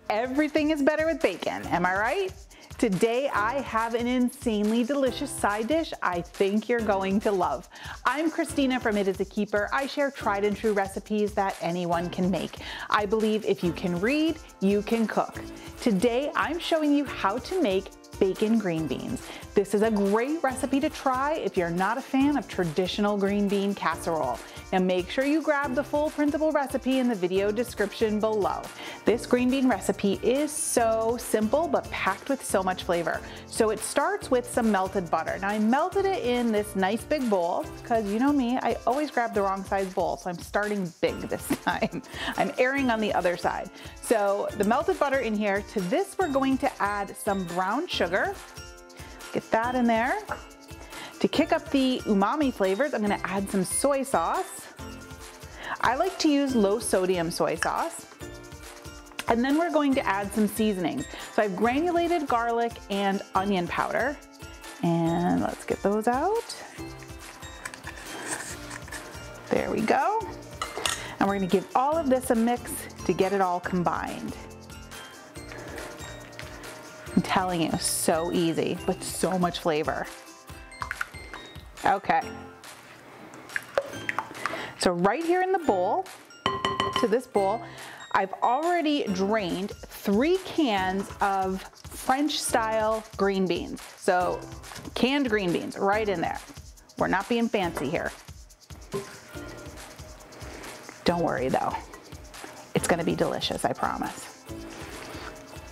Everything is better with bacon, am I right? Today I have an insanely delicious side dish I think you're going to love. I'm Christina from It Is a Keeper. I share tried and true recipes that anyone can make. I believe if you can read, you can cook. Today I'm showing you how to make bacon green beans. This is a great recipe to try if you're not a fan of traditional green bean casserole. Now make sure you grab the full printable recipe in the video description below. This green bean recipe is so simple but packed with so much flavor. So it starts with some melted butter. Now I melted it in this nice big bowl because you know me, I always grab the wrong size bowl, so I'm starting big this time. I'm erring on the other side. So the melted butter in here. To this we're going to add some brown sugar. Get that in there. To kick up the umami flavors, I'm gonna add some soy sauce. I like to use low sodium soy sauce. And then we're going to add some seasonings. So I've granulated garlic and onion powder. And let's get those out. There we go. And we're gonna give all of this a mix to get it all combined. I'm telling you, so easy, but so much flavor. Okay. So right here in the bowl, to this bowl, I've already drained 3 cans of French style green beans. So canned green beans right in there. We're not being fancy here. Don't worry though. It's gonna be delicious, I promise.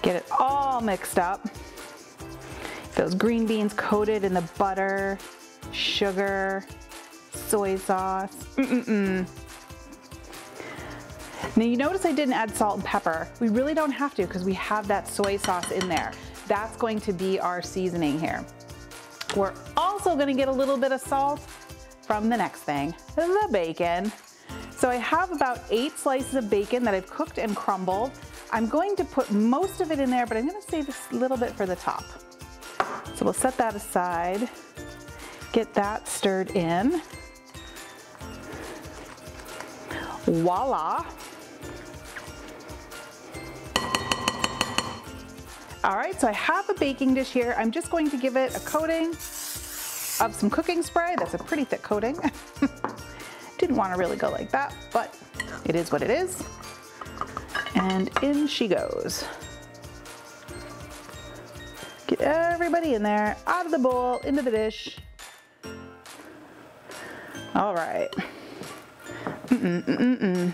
Get it all mixed up. Those green beans coated in the butter, sugar, soy sauce. Now you notice I didn't add salt and pepper. We really don't have to because we have that soy sauce in there. That's going to be our seasoning here. We're also gonna get a little bit of salt from the next thing, the bacon. So I have about 8 slices of bacon that I've cooked and crumbled. I'm going to put most of it in there, but I'm gonna save a little bit for the top. So we'll set that aside, get that stirred in. Voila. All right, so I have a baking dish here. I'm just going to give it a coating of some cooking spray. That's a pretty thick coating. Didn't want to really go like that, but it is what it is. And in she goes. Get everybody in there, out of the bowl, into the dish. All right. You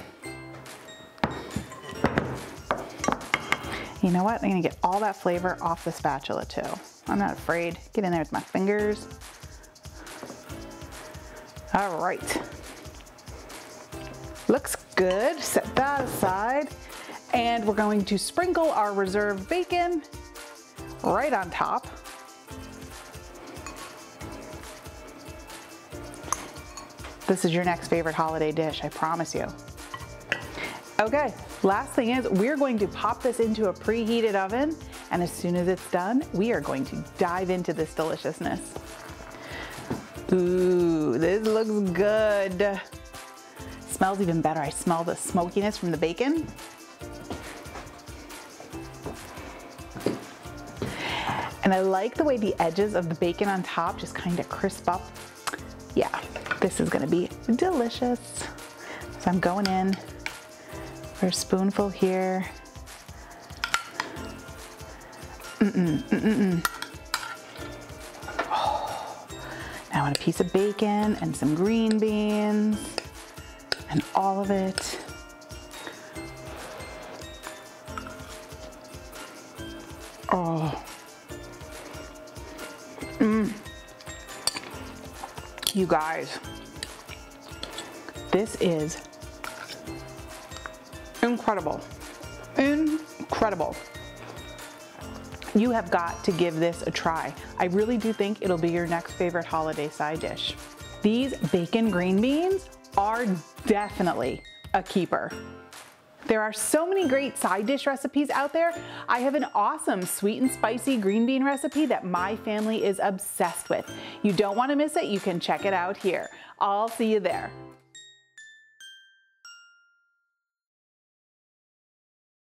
know what? I'm gonna get all that flavor off the spatula too. I'm not afraid. Get in there with my fingers. All right. Looks good. Set that aside. And we're going to sprinkle our reserved bacon right on top. This is your next favorite holiday dish, I promise you. Okay, last thing is we're going to pop this into a preheated oven, and as soon as it's done, we are going to dive into this deliciousness. Ooh, this looks good. Smells even better. I smell the smokiness from the bacon. And I like the way the edges of the bacon on top just kind of crisp up. Yeah, this is gonna be delicious. So I'm going in for a spoonful here. Oh, now I want a piece of bacon and some green beans and all of it. Oh. You guys, this is incredible. Incredible. You have got to give this a try. I really do think it'll be your next favorite holiday side dish. These bacon green beans are definitely a keeper. There are so many great side dish recipes out there. I have an awesome sweet and spicy green bean recipe that my family is obsessed with. You don't want to miss it. You can check it out here. I'll see you there.